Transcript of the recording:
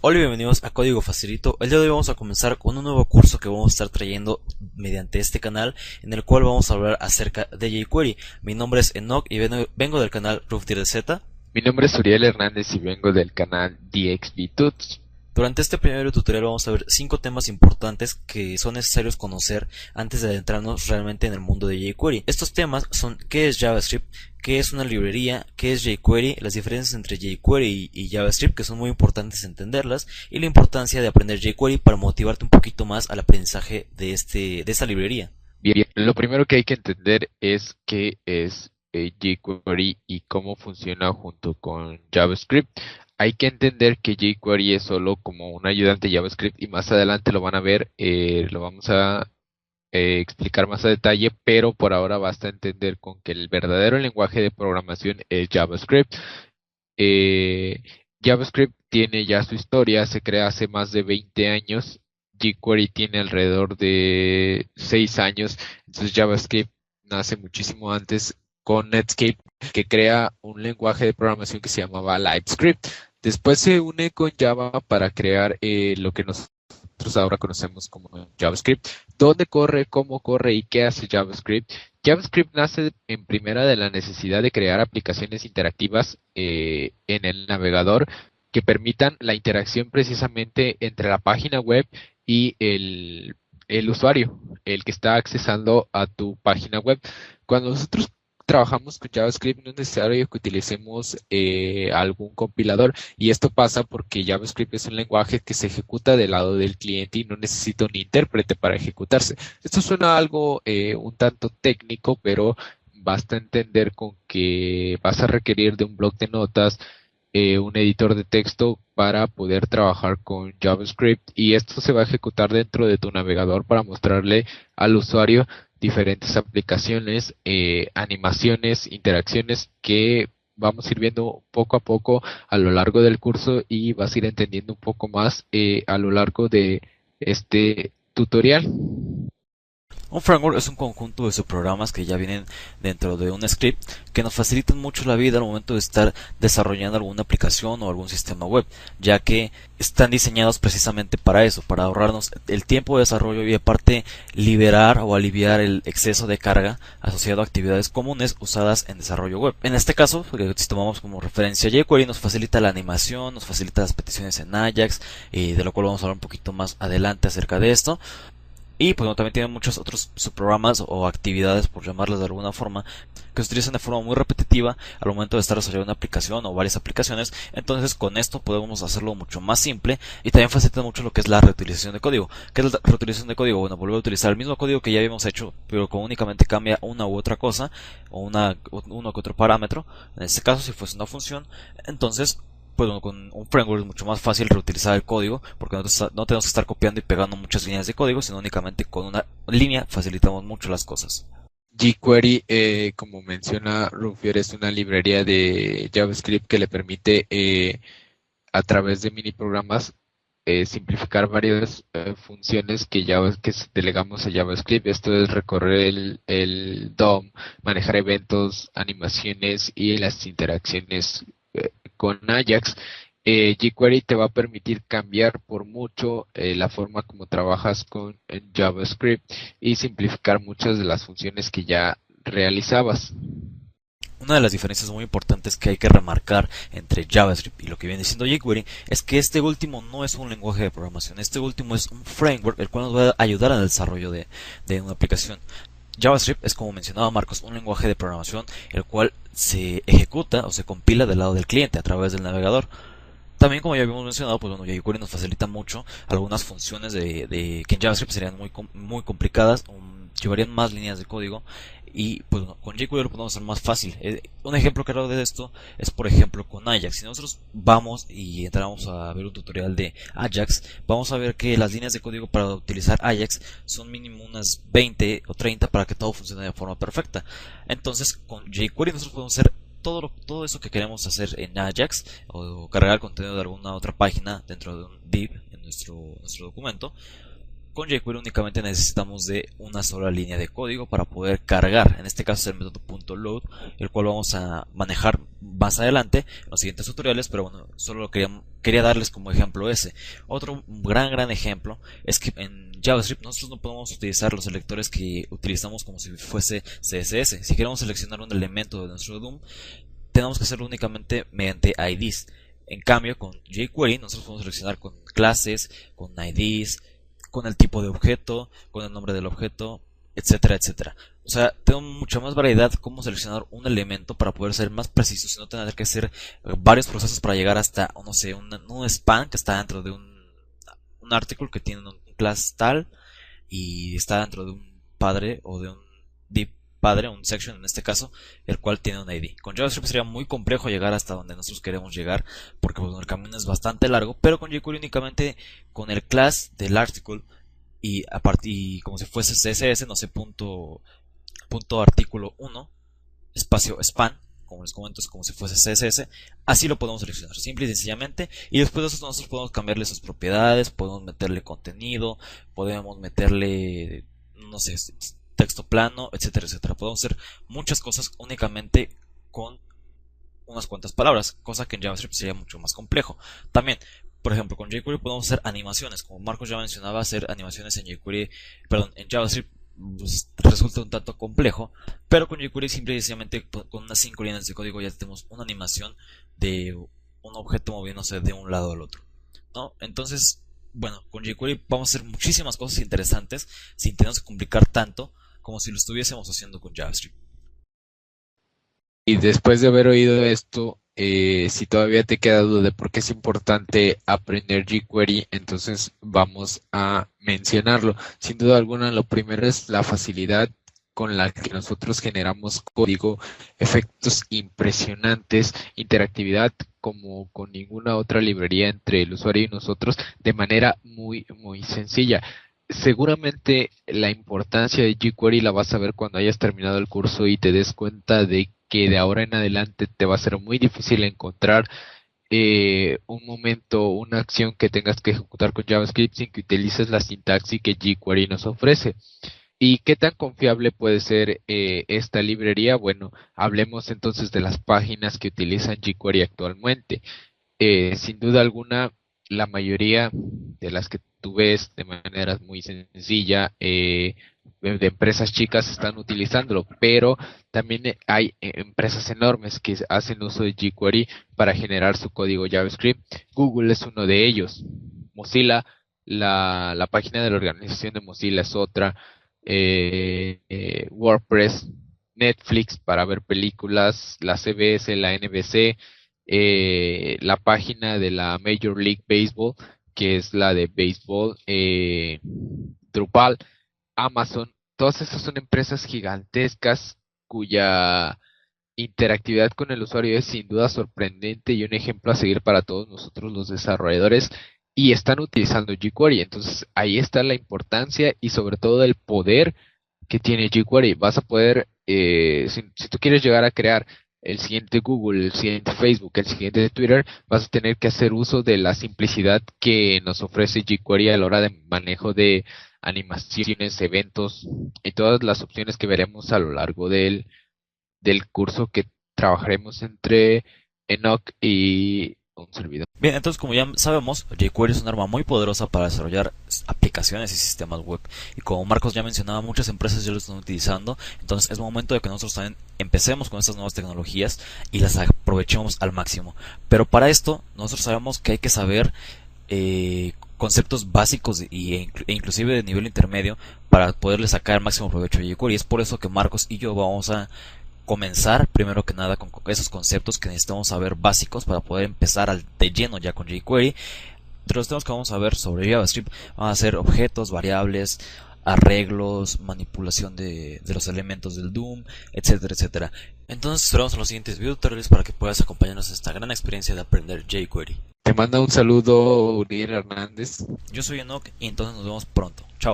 Hola y bienvenidos a Código Facilito. El día de hoy vamos a comenzar con un nuevo curso que vamos a estar trayendo mediante este canal, en el cual vamos a hablar acerca de jQuery. Mi nombre es Enoch y vengo del canal RoofDZ. Mi nombre es Uriel Hernández y vengo del canal DXBTuts. Durante este primer tutorial vamos a ver 5 temas importantes que son necesarios conocer antes de adentrarnos realmente en el mundo de jQuery. Estos temas son: ¿qué es JavaScript?, qué es una librería, qué es jQuery, las diferencias entre jQuery y JavaScript, que son muy importantes entenderlas, y la importancia de aprender jQuery para motivarte un poquito más al aprendizaje de esta librería. Bien, lo primero que hay que entender es qué es jQuery y cómo funciona junto con JavaScript. Hay que entender que jQuery es solo como un ayudante JavaScript y más adelante lo van a ver, lo vamos a explicar más a detalle, pero por ahora basta entender con que el verdadero lenguaje de programación es JavaScript. Eh, JavaScript tiene ya su historia, se crea hace más de 20 años. jQuery tiene alrededor de 6 años. Entonces JavaScript nace muchísimo antes con Netscape, que crea un lenguaje de programación que se llamaba LiveScript. Después se une con Java para crear lo que nosotros ahora conocemos como JavaScript. ¿Dónde corre, cómo corre y qué hace JavaScript? JavaScript nace en primera de la necesidad de crear aplicaciones interactivas en el navegador que permitan la interacción precisamente entre la página web y el usuario, el que está accesando a tu página web. Cuando nosotros trabajamos con JavaScript no es necesario que utilicemos algún compilador, y esto pasa porque JavaScript es un lenguaje que se ejecuta del lado del cliente y no necesita un intérprete para ejecutarse. Esto suena algo un tanto técnico, pero basta entender con que vas a requerir de un bloc de notas, un editor de texto para poder trabajar con JavaScript, y esto se va a ejecutar dentro de tu navegador para mostrarle al usuario diferentes aplicaciones, animaciones, interacciones que vamos a ir viendo poco a poco a lo largo del curso, y vas a ir entendiendo un poco más a lo largo de este tutorial. Un framework es un conjunto de subprogramas que ya vienen dentro de un script, que nos facilitan mucho la vida al momento de estar desarrollando alguna aplicación o algún sistema web, ya que están diseñados precisamente para eso, para ahorrarnos el tiempo de desarrollo y aparte liberar o aliviar el exceso de carga asociado a actividades comunes usadas en desarrollo web. En este caso, si tomamos como referencia jQuery, nos facilita la animación, nos facilita las peticiones en Ajax, de lo cual vamos a hablar un poquito más adelante acerca de esto. Y pues también tiene muchos otros subprogramas o actividades, por llamarlas de alguna forma, que se utilizan de forma muy repetitiva al momento de estar desarrollando una aplicación o varias aplicaciones. Entonces con esto podemos hacerlo mucho más simple, y también facilita mucho lo que es la reutilización de código. ¿Qué es la reutilización de código? Bueno, volver a utilizar el mismo código que ya habíamos hecho, pero que únicamente cambia una u otra cosa, o uno que otro parámetro. En este caso, si fuese una función, entonces pues con un framework es mucho más fácil reutilizar el código, porque no tenemos que estar copiando y pegando muchas líneas de código, sino únicamente con una línea facilitamos mucho las cosas. jQuery, como menciona Rufier, es una librería de JavaScript que le permite a través de mini programas simplificar varias funciones que delegamos a JavaScript. Esto es recorrer el DOM, manejar eventos, animaciones y las interacciones con Ajax. jQuery te va a permitir cambiar por mucho la forma como trabajas con JavaScript y simplificar muchas de las funciones que ya realizabas. Una de las diferencias muy importantes que hay que remarcar entre JavaScript y lo que viene siendo jQuery es que este último no es un lenguaje de programación, este último es un framework el cual nos va a ayudar al desarrollo de una aplicación. JavaScript es, como mencionaba Marcos, un lenguaje de programación el cual se ejecuta o se compila del lado del cliente a través del navegador. También, como ya habíamos mencionado, pues bueno, jQuery nos facilita mucho algunas funciones que en JavaScript serían muy complicadas, llevarían más líneas de código, y pues bueno, con jQuery lo podemos hacer más fácil. Un ejemplo claro de esto es, por ejemplo, con Ajax. Si nosotros vamos y entramos a ver un tutorial de Ajax, vamos a ver que las líneas de código para utilizar Ajax son mínimo unas 20 o 30 para que todo funcione de forma perfecta. Entonces, con jQuery nosotros podemos hacer todo eso que queremos hacer en Ajax, o cargar el contenido de alguna otra página dentro de un div en nuestro documento. Con jQuery únicamente necesitamos de una sola línea de código para poder cargar. En este caso es el método .load, el cual vamos a manejar más adelante en los siguientes tutoriales, pero bueno, solo quería darles como ejemplo ese. Otro gran ejemplo es que en JavaScript nosotros no podemos utilizar los selectores que utilizamos como si fuese CSS. Si queremos seleccionar un elemento de nuestro DOM, tenemos que hacerlo únicamente mediante IDs. En cambio, con jQuery nosotros podemos seleccionar con clases, con IDs, con el tipo de objeto, con el nombre del objeto, etcétera, etcétera. O sea, tengo mucha más variedad cómo seleccionar un elemento para poder ser más preciso, sin no tener que hacer varios procesos para llegar hasta, no sé, un span que está dentro de un artículo que tiene un class tal y está dentro de un padre o de un div padre, un section en este caso, el cual tiene un ID. Con JavaScript sería muy complejo llegar hasta donde nosotros queremos llegar, porque bueno, el camino es bastante largo, pero con jQuery únicamente con el class del article y como si fuese CSS, no sé, punto artículo 1, espacio span, como les comento, es como si fuese CSS, así lo podemos seleccionar, simple y sencillamente, y después de eso nosotros podemos cambiarle sus propiedades, podemos meterle contenido, podemos meterle, no sé, texto plano, etcétera, etcétera. Podemos hacer muchas cosas únicamente con unas cuantas palabras, cosa que en JavaScript sería mucho más complejo. También, por ejemplo, con jQuery podemos hacer animaciones, como Marcos ya mencionaba, hacer animaciones en jQuery, perdón, en JavaScript pues, resulta un tanto complejo, pero con jQuery simple y sencillamente con unas 5 líneas de código ya tenemos una animación de un objeto moviéndose de un lado al otro, ¿no? Entonces, bueno, con jQuery vamos a hacer muchísimas cosas interesantes sin tener que complicar tanto como si lo estuviésemos haciendo con JavaScript. Y después de haber oído esto, si todavía te queda duda de por qué es importante aprender jQuery, entonces vamos a mencionarlo. Sin duda alguna, lo primero es la facilidad con la que nosotros generamos código, efectos impresionantes, interactividad como con ninguna otra librería entre el usuario y nosotros, de manera muy sencilla. Seguramente la importancia de jQuery la vas a ver cuando hayas terminado el curso y te des cuenta de que de ahora en adelante te va a ser muy difícil encontrar un momento, una acción que tengas que ejecutar con JavaScript sin que utilices la sintaxis que jQuery nos ofrece. ¿Y qué tan confiable puede ser esta librería? Bueno, hablemos entonces de las páginas que utilizan jQuery actualmente. Sin duda alguna, la mayoría de las que tú ves de manera muy sencilla, de empresas chicas están utilizándolo, pero también hay empresas enormes que hacen uso de jQuery para generar su código JavaScript. Google es uno de ellos. Mozilla, la página de la organización de Mozilla es otra. WordPress, Netflix para ver películas, la CBS, la NBC, la página de la Major League Baseball, que es la de béisbol, Drupal, Amazon, todas esas son empresas gigantescas cuya interactividad con el usuario es sin duda sorprendente y un ejemplo a seguir para todos nosotros los desarrolladores y están utilizando jQuery. Entonces ahí está la importancia y sobre todo el poder que tiene jQuery. Vas a poder, si tú quieres llegar a crear el siguiente Google, el siguiente Facebook, el siguiente Twitter, vas a tener que hacer uso de la simplicidad que nos ofrece jQuery a la hora de manejo de animaciones, eventos y todas las opciones que veremos a lo largo del curso que trabajaremos entre Enoch y un servidor. Bien, entonces como ya sabemos, jQuery es un arma muy poderosa para desarrollar aplicaciones y sistemas web. Y como Marcos ya mencionaba, muchas empresas ya lo están utilizando. Entonces es momento de que nosotros también empecemos con estas nuevas tecnologías y las aprovechemos al máximo. Pero para esto, nosotros sabemos que hay que saber conceptos básicos e inclusive de nivel intermedio para poderle sacar el máximo provecho a jQuery. Es por eso que Marcos y yo vamos a comenzar primero que nada con esos conceptos que necesitamos saber básicos para poder empezar de lleno ya con jQuery. Entre los temas que vamos a ver sobre JavaScript van a ser objetos, variables, arreglos, manipulación de los elementos del DOM, etcétera, etcétera. Entonces esperamos en los siguientes videos para que puedas acompañarnos en esta gran experiencia de aprender jQuery. Te manda un saludo Uriel Hernández. Yo soy Enoch y entonces nos vemos pronto. Chao.